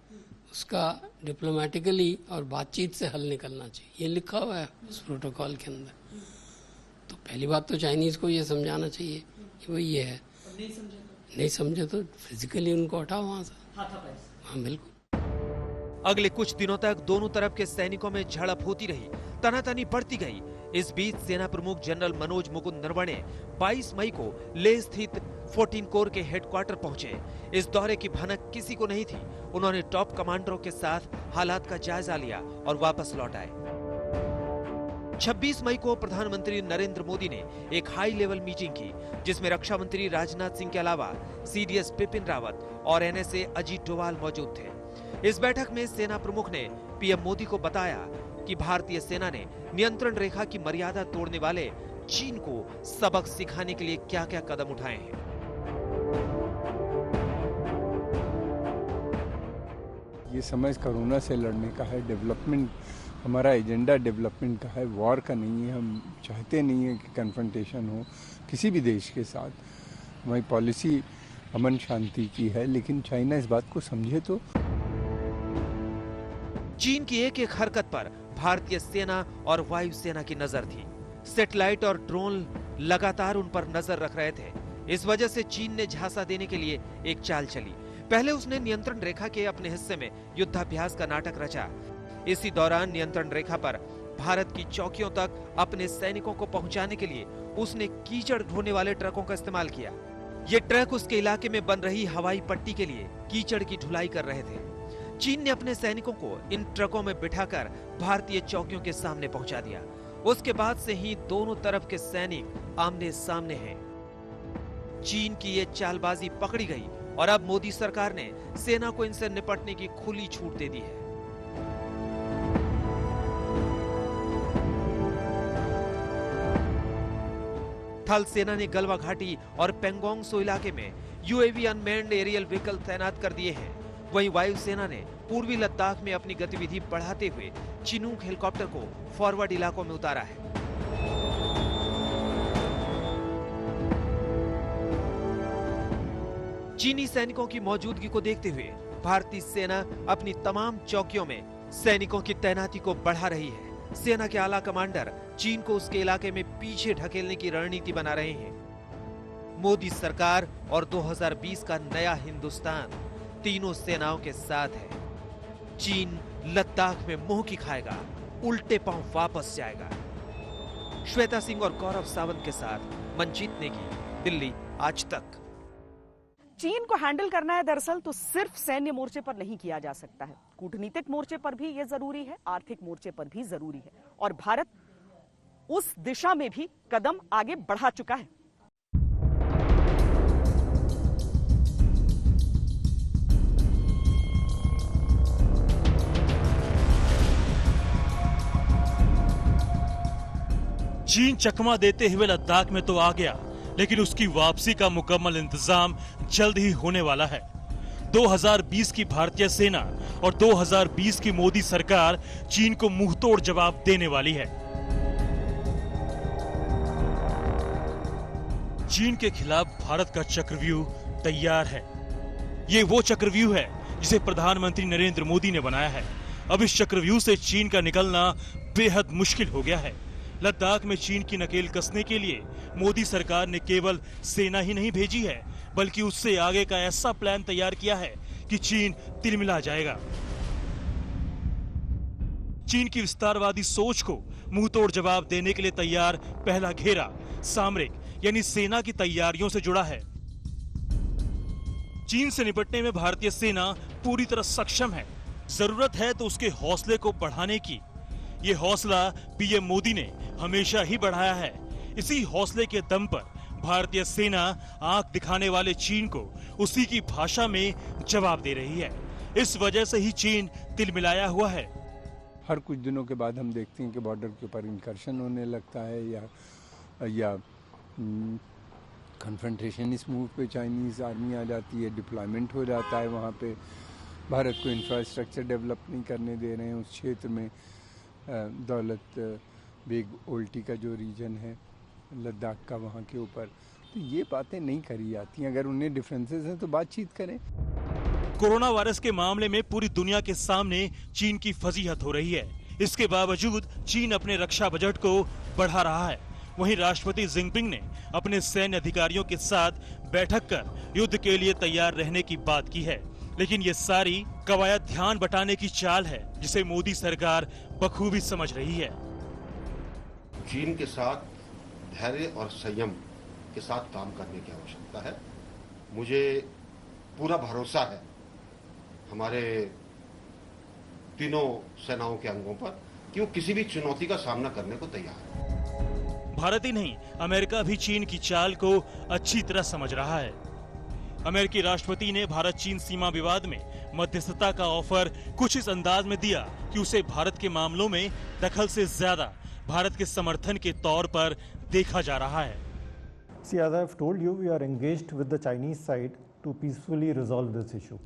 [SPEAKER 13] उसका डिप्लोमेटिकली और बातचीत से हल निकलना चाहिए, ये लिखा हुआ है उस प्रोटोकॉल के अंदर। तो पहली बात तो चाइनीज को ये समझाना चाहिए कि वही ये है। नहीं समझे तो फिजिकली उनको हटाओ वहां से। हाँ बिल्कुल।
[SPEAKER 3] अगले कुछ दिनों तक दोनों तरफ के सैनिकों में झड़प होती रही, तनातनी बढ़ती गई। इस बीच सेना प्रमुख जनरल मनोज मुकुंद नरवणे 22 मई को लेह स्थित 14 कोर के हेडक्वार्टर पहुंचे। इस दौरे की भनक किसी को नहीं थी। उन्होंने टॉप कमांडरों के साथ हालात का जायजा लिया और वापस लौट आए। 26 मई को प्रधानमंत्री नरेंद्र मोदी ने एक हाई लेवल मीटिंग की, जिसमें रक्षा मंत्री राजनाथ सिंह के अलावा सीडीएस बिपिन रावत और एनएसए अजीत डोवाल मौजूद थे। इस बैठक में सेना प्रमुख ने पीएम मोदी को बताया कि भारतीय सेना ने नियंत्रण रेखा की मर्यादा तोड़ने वाले चीन को सबक सिखाने के लिए क्या-क्या कदम उठाए हैं।
[SPEAKER 14] ये समय कोरोना से लड़ने का है, डेवलपमेंट, हमारा एजेंडा डेवलपमेंट का है, वॉर का नहीं है। हम चाहते नहीं है कि कन्फ्रंटेशन हो किसी भी देश के साथ। हमारी पॉलिसी अमन शांति की है, लेकिन चाइना इस बात को समझे तो।
[SPEAKER 3] चीन की एक एक हरकत पर भारतीय सेना और वायुसेना की नजर थी। सैटेलाइट और ड्रोन लगातार उन पर नजर रख रहे थे। इस वजह से चीन ने झांसा देने के लिए एक चाल चली। पहले उसने नियंत्रण रेखा के अपने हिस्से में युद्धाभ्यास का नाटक रचा। इसी दौरान नियंत्रण रेखा पर भारत की चौकियों तक अपने सैनिकों को पहुंचाने के लिए उसने कीचड़ ढोने वाले ट्रकों का इस्तेमाल किया। ये ट्रक उसके इलाके में बन रही हवाई पट्टी के लिए कीचड़ की ढुलाई कर रहे थे। चीन ने अपने सैनिकों को इन ट्रकों में बिठाकर भारतीय चौकियों के सामने पहुंचा दिया। उसके बाद से ही दोनों तरफ के सैनिक आमने सामने हैं। चीन की ये चालबाजी पकड़ी गई और अब मोदी सरकार ने सेना को इनसे निपटने की खुली छूट दे दी है। थल सेना ने गलवा घाटी और पेंगोंग सो इलाके में यूएवी अनमैन्ड एरियल व्हीकल तैनात कर दिए हैं। वहीं वायुसेना ने पूर्वी लद्दाख में अपनी गतिविधि बढ़ाते हुए चिनूक हेलीकॉप्टर को फॉरवर्ड इलाकों में उतारा है। चीनी सैनिकों की मौजूदगी को देखते हुए भारतीय सेना अपनी तमाम चौकियों में सैनिकों की तैनाती को बढ़ा रही है। सेना के आला कमांडर चीन को उसके इलाके में पीछे ढकेलने की रणनीति बना रहे हैं। मोदी सरकार और 2020 का नया हिंदुस्तान तीनों सेनाओं के साथ है। चीन लद्दाख में मुंह की खाएगा, उल्टे पांव वापस जाएगा। श्वेता सिंह और गौरव सावंत के साथ मंजीत नेगी, दिल्ली आज तक।
[SPEAKER 1] चीन को हैंडल करना है दरअसल तो सिर्फ सैन्य मोर्चे पर नहीं किया जा सकता है, कूटनीतिक मोर्चे पर भी यह जरूरी है, आर्थिक मोर्चे पर भी जरूरी है और भारत उस दिशा में भी कदम आगे बढ़ा चुका है।
[SPEAKER 15] चीन चकमा देते हुए लद्दाख में तो आ गया, लेकिन उसकी वापसी का मुकम्मल इंतजाम जल्द ही होने वाला है। 2020 की भारतीय सेना और 2020 की मोदी सरकार चीन को मुंहतोड़ जवाब देने वाली है। चीन के खिलाफ भारत का चक्रव्यूह तैयार है। ये वो चक्रव्यूह है जिसे प्रधानमंत्री नरेंद्र मोदी ने बनाया है। अब इस चक्रव्यूह से चीन का निकलना बेहद मुश्किल हो गया है। लद्दाख में चीन की नकेल कसने के लिए मोदी सरकार ने केवल सेना ही नहीं भेजी है, बल्कि उससे आगे का ऐसा प्लान तैयार किया है कि चीन तिलमिला जाएगा। चीन की विस्तारवादी सोच को मुंहतोड़ जवाब देने के लिए तैयार पहला घेरा सामरिक यानी सेना की तैयारियों से जुड़ा है। चीन से निपटने में भारतीय सेना पूरी तरह सक्षम है। जरूरत है तो उसके हौसले को बढ़ाने की। ये हौसला पीएम मोदी ने हमेशा ही बढ़ाया है। इसी हौसले के दम पर भारतीय सेना आंख दिखाने वाले चीन को उसी की भाषा में जवाब दे रही है। इस वजह से ही चीन तिलमिलाया हुआ है।
[SPEAKER 14] हर कुछ दिनों के बाद हम देखते हैं कि बॉर्डर के ऊपर इंकर्शन होने लगता है या कन्फ्रंटेशन इस मूव पे चाइनीज आर्मी आ जाती है, डिप्लॉयमेंट हो जाता है। वहाँ पे भारत को इंफ्रास्ट्रक्चर डेवलप नहीं करने दे रहे हैं उस क्षेत्र में। दौलत बेग ओल्टी का जो रीजन है लद्दाख का, वहाँ के ऊपर, तो ये बातें नहीं करी जाती। अगर उन्हें डिफरेंसेस हैं तो बातचीत करें।
[SPEAKER 15] कोरोना वायरस के मामले में पूरी दुनिया के सामने चीन की फजीहत हो रही है। इसके बावजूद चीन अपने रक्षा बजट को बढ़ा रहा है। वहीं राष्ट्रपति जिनपिंग ने अपने सैन्य अधिकारियों के साथ बैठक कर युद्ध के लिए तैयार रहने की बात की है। लेकिन ये सारी कवायद ध्यान बटाने की चाल है, जिसे मोदी सरकार बखूबी समझ रही है।
[SPEAKER 16] चीन के साथ धैर्य और संयम के साथ काम करने की आवश्यकता है। मुझे पूरा भरोसा है हमारे तीनों सेनाओं के अंगों पर कि वो किसी भी चुनौती का सामना करने को तैयार है।
[SPEAKER 15] भारत ही नहीं, अमेरिका भी चीन की चाल को अच्छी तरह समझ रहा है। अमेरिकी राष्ट्रपति ने भारत चीन सीमा विवाद में मध्यस्थता का ऑफर कुछ इस अंदाज में दिया कि उसे भारत के मामलों में दखल से ज्यादा भारत के समर्थन के तौर पर देखा जा रहा है।
[SPEAKER 17] See, as I have told you, we are engaged with the Chinese side to peacefully resolve this issue.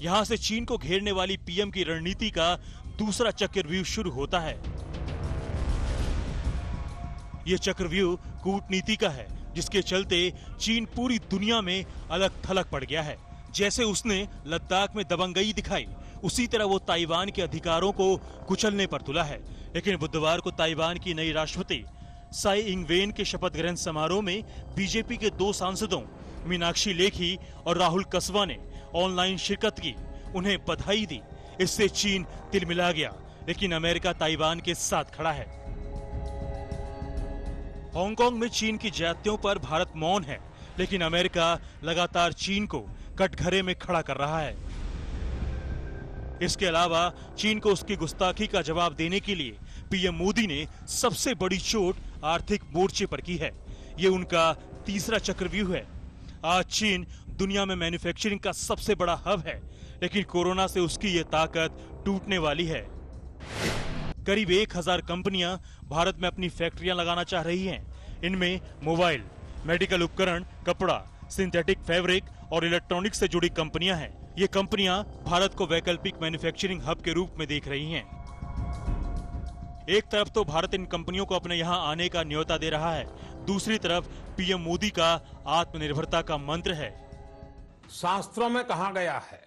[SPEAKER 15] यहाँ से चीन को घेरने वाली पीएम की रणनीति का दूसरा चक्रव्यूह शुरू होता है। ये चक्रव्यूह कूटनीति का है, जिसके चलते चीन पूरी दुनिया में अलग थलग पड़ गया है। जैसे उसने लद्दाख में दबंगई दिखाई, उसी तरह वो ताइवान के अधिकारों को कुचलने पर तुला है। लेकिन बुधवार को ताइवान की नई राष्ट्रपति साई इंगवेन के शपथ ग्रहण समारोह में बीजेपी के 2 सांसदों मीनाक्षी लेखी और राहुल कसवा ने ऑनलाइन शिरकत की, उन्हें बधाई दी। इससे चीन तिलमिला गया, लेकिन अमेरिका ताइवान के साथ खड़ा है। हांगकांग में चीन की ज्यादतियों पर भारत मौन है, लेकिन अमेरिका लगातार चीन को कटघरे में खड़ा कर रहा है। इसके अलावा चीन को उसकी गुस्ताखी का जवाब देने के लिए पीएम मोदी ने सबसे बड़ी चोट आर्थिक मोर्चे पर की है। ये उनका तीसरा चक्रव्यूह है। आज चीन दुनिया में मैन्युफैक्चरिंग का सबसे बड़ा हब है, लेकिन कोरोना से उसकी ये ताकत टूटने वाली है। करीब 1000 कंपनियां भारत में अपनी फैक्ट्रियां लगाना चाह रही हैं। इनमें मोबाइल, मेडिकल उपकरण, कपड़ा, सिंथेटिक फैब्रिक और इलेक्ट्रॉनिक्स से जुड़ी कंपनियां हैं। ये कंपनियां भारत को वैकल्पिक मैन्युफैक्चरिंग हब के रूप में देख रही हैं। एक तरफ तो भारत इन कंपनियों को अपने यहाँ आने का न्योता दे रहा है, दूसरी तरफ पीएम मोदी का आत्मनिर्भरता का मंत्र है।
[SPEAKER 2] शास्त्रों में कहा गया है,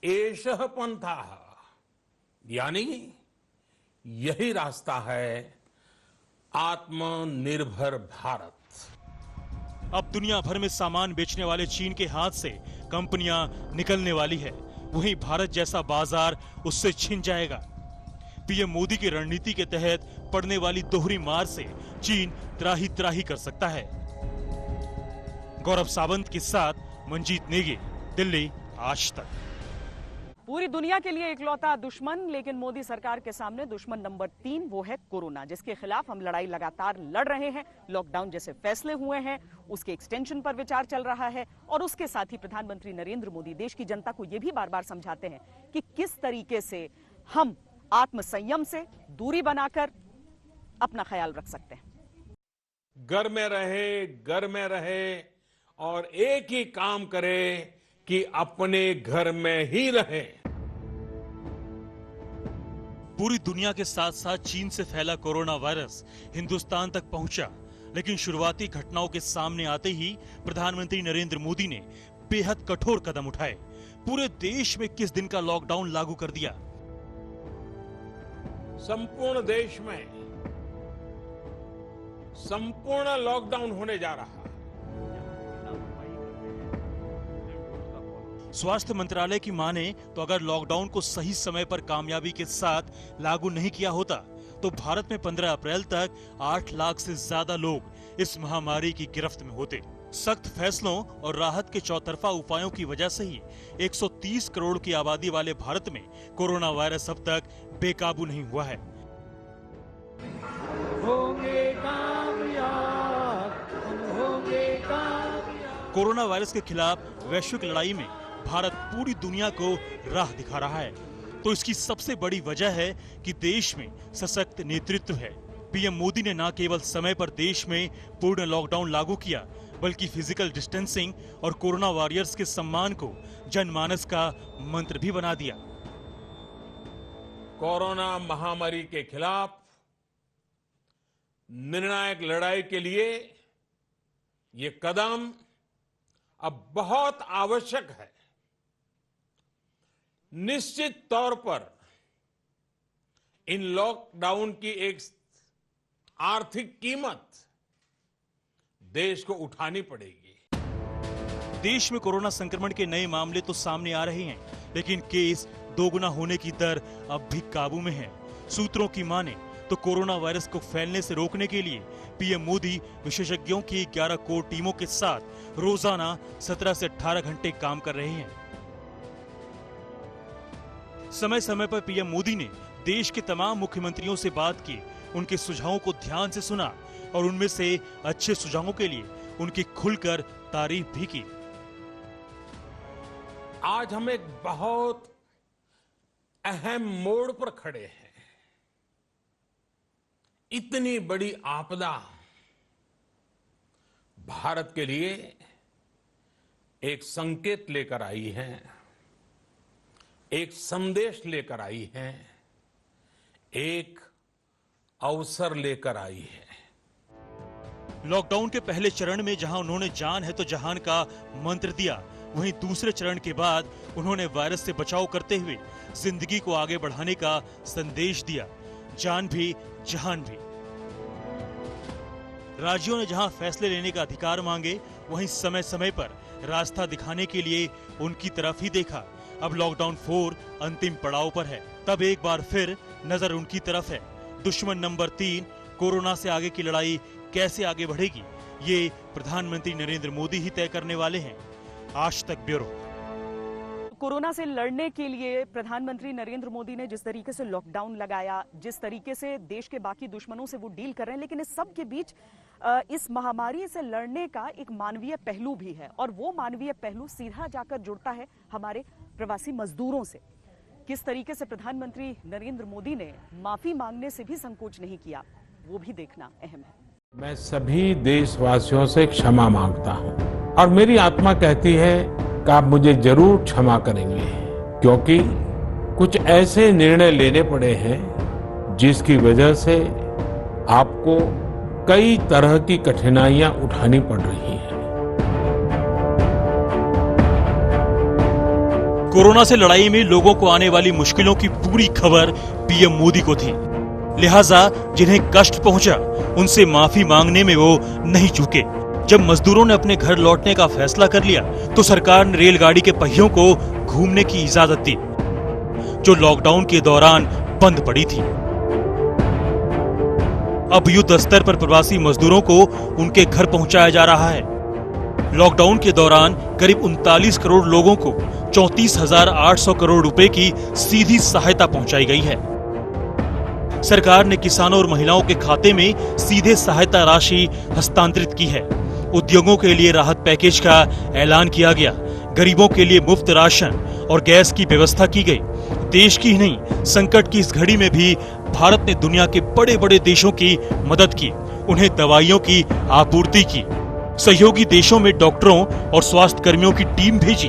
[SPEAKER 2] एषः पंथः, यानी यही रास्ता है आत्मनिर्भर भारत।
[SPEAKER 15] अब दुनिया भर में सामान बेचने वाले चीन के हाथ से कंपनियां निकलने वाली है, वहीं भारत जैसा बाजार उससे छिन जाएगा। पीएम मोदी की रणनीति के तहत पड़ने वाली दोहरी मार से चीन त्राही त्राही कर सकता है। गौरव सावंत के साथ मंजीत नेगी, दिल्ली, आज तक।
[SPEAKER 1] पूरी दुनिया के लिए इकलौता दुश्मन, लेकिन मोदी सरकार के सामने दुश्मन नंबर 3 वो है कोरोना, जिसके खिलाफ हम लड़ाई लगातार लड़ रहे हैं। लॉकडाउन जैसे फैसले हुए हैं, उसके एक्सटेंशन पर विचार चल रहा है और उसके साथ ही प्रधानमंत्री नरेंद्र मोदी देश की जनता को यह भी बार बार समझाते हैं कि किस तरीके से हम आत्मसंयम से दूरी बनाकर अपना ख्याल रख सकते हैं।
[SPEAKER 2] घर में रहे और एक ही काम करे कि अपने घर में ही रहे।
[SPEAKER 15] पूरी दुनिया के साथ साथ चीन से फैला कोरोना वायरस हिंदुस्तान तक पहुंचा, लेकिन शुरुआती घटनाओं के सामने आते ही प्रधानमंत्री नरेंद्र मोदी ने बेहद कठोर कदम उठाए। पूरे देश में 21 दिन का लॉकडाउन लागू कर दिया।
[SPEAKER 2] संपूर्ण देश में संपूर्ण लॉकडाउन होने जा रहा है।
[SPEAKER 15] स्वास्थ्य मंत्रालय की माने तो अगर लॉकडाउन को सही समय पर कामयाबी के साथ लागू नहीं किया होता तो भारत में 15 अप्रैल तक 8 लाख से ज्यादा लोग इस महामारी की गिरफ्त में होते। सख्त फैसलों और राहत के चौतरफा उपायों की वजह से ही 130 करोड़ की आबादी वाले भारत में कोरोना वायरस अब तक बेकाबू नहीं हुआ है। कोरोना वायरस के खिलाफ वैश्विक लड़ाई में भारत पूरी दुनिया को राह दिखा रहा है, तो इसकी सबसे बड़ी वजह है कि देश में सशक्त नेतृत्व है। पीएम मोदी ने न केवल समय पर देश में पूर्ण लॉकडाउन लागू किया, बल्कि फिजिकल डिस्टेंसिंग और कोरोना वॉरियर्स के सम्मान को जनमानस का मंत्र भी बना दिया।
[SPEAKER 2] कोरोना महामारी के खिलाफ निर्णायक लड़ाई के लिए ये कदम अब बहुत आवश्यक है। निश्चित तौर पर इन लॉकडाउन की एक आर्थिक कीमत देश को उठानी पड़ेगी।
[SPEAKER 15] देश में कोरोना संक्रमण के नए मामले तो सामने आ रहे हैं, लेकिन केस दोगुना होने की दर अब भी काबू में है। सूत्रों की माने तो कोरोना वायरस को फैलने से रोकने के लिए पीएम मोदी विशेषज्ञों की 11 कोर टीमों के साथ रोजाना 17 से 18 घंटे काम कर रहे हैं। समय समय पर पीएम मोदी ने देश के तमाम मुख्यमंत्रियों से बात की, उनके सुझावों को ध्यान से सुना और उनमें से अच्छे सुझावों के लिए उनकी खुलकर तारीफ भी की।
[SPEAKER 2] आज हम एक बहुत अहम मोड़ पर खड़े हैं। इतनी बड़ी आपदा भारत के लिए एक संकेत लेकर आई है, एक संदेश लेकर आई है, एक अवसर लेकर आई है।
[SPEAKER 15] लॉकडाउन के पहले चरण में जहां उन्होंने जान है तो जहान का मंत्र दिया, वहीं दूसरे चरण के बाद उन्होंने वायरस से बचाव करते हुए जिंदगी को आगे बढ़ाने का संदेश दिया। जान भी जहान भी। राज्यों ने जहां फैसले लेने का अधिकार मांगे, वहीं समय समय पर रास्ता दिखाने के लिए उनकी तरफ ही देखा। अब लॉकडाउन 4 अंतिम पड़ाव पर है, तब एक बार फिर नजर उनकी तरफ है। दुश्मन नंबर 3 कोरोना से आगे की लड़ाई कैसे आगे बढ़ेगी, ये प्रधानमंत्री नरेंद्र मोदी ही तय करने वाले हैं। आज तक ब्यूरो।
[SPEAKER 1] कोरोना से लड़ने के लिए प्रधानमंत्री नरेंद्र मोदी ने जिस तरीके से लॉकडाउन लगाया, जिस तरीके से देश के बाकी दुश्मनों से वो डील कर रहे हैं, लेकिन इस सब के बीच इस महामारी से लड़ने का एक मानवीय पहलू भी है और वो मानवीय पहलू सीधा जाकर जुड़ता है हमारे प्रवासी मजदूरों से। किस तरीके से प्रधानमंत्री नरेंद्र मोदी ने माफी मांगने से भी संकोच नहीं किया, वो भी देखना अहम है।
[SPEAKER 2] मैं सभी देशवासियों से क्षमा मांगता हूं और मेरी आत्मा कहती है कि आप मुझे जरूर क्षमा करेंगे, क्योंकि कुछ ऐसे निर्णय लेने पड़े हैं जिसकी वजह से आपको कई तरह की कठिनाइयां उठानी पड़ रही हैं।
[SPEAKER 15] कोरोना से लड़ाई में लोगों को आने वाली मुश्किलों की पूरी खबर पीएम मोदी को थी, लिहाजा जिन्हें कष्ट पहुंचा उनसे माफी मांगने में वो नहीं चूके। जब मजदूरों ने अपने घर लौटने का फैसला कर लिया तो सरकार ने रेलगाड़ी के पहियों को घूमने की इजाजत दी, जो लॉकडाउन के दौरान बंद पड़ी थी। अब युद्ध स्तर पर प्रवासी मजदूरों को उनके घर पहुंचाया जा रहा है। लॉकडाउन के दौरान करीब 39 करोड़ लोगों को 34,800 करोड़ रुपए की सीधी सहायता पहुंचाई गई है। सरकार ने किसानों और महिलाओं के खाते में सीधे सहायता राशि हस्तांतरित की है। उद्योगों के लिए राहत पैकेज का ऐलान किया गया। गरीबों के लिए मुफ्त राशन और गैस की व्यवस्था की गई। देश की ही नहीं, संकट की इस घड़ी में भी भारत ने दुनिया के बड़े बड़े देशों की मदद की, उन्हें दवाइयों की आपूर्ति की, सहयोगी देशों में डॉक्टरों और स्वास्थ्य कर्मियों की टीम भेजी।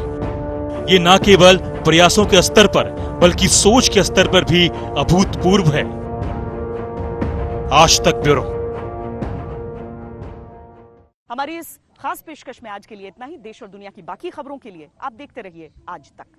[SPEAKER 15] ये न केवल प्रयासों के स्तर पर बल्कि सोच के स्तर पर भी अभूतपूर्व है। आज तक ब्यूरो।
[SPEAKER 1] हमारी इस खास पेशकश में आज के लिए इतना ही। देश और दुनिया की बाकी खबरों के लिए आप देखते रहिए आज तक।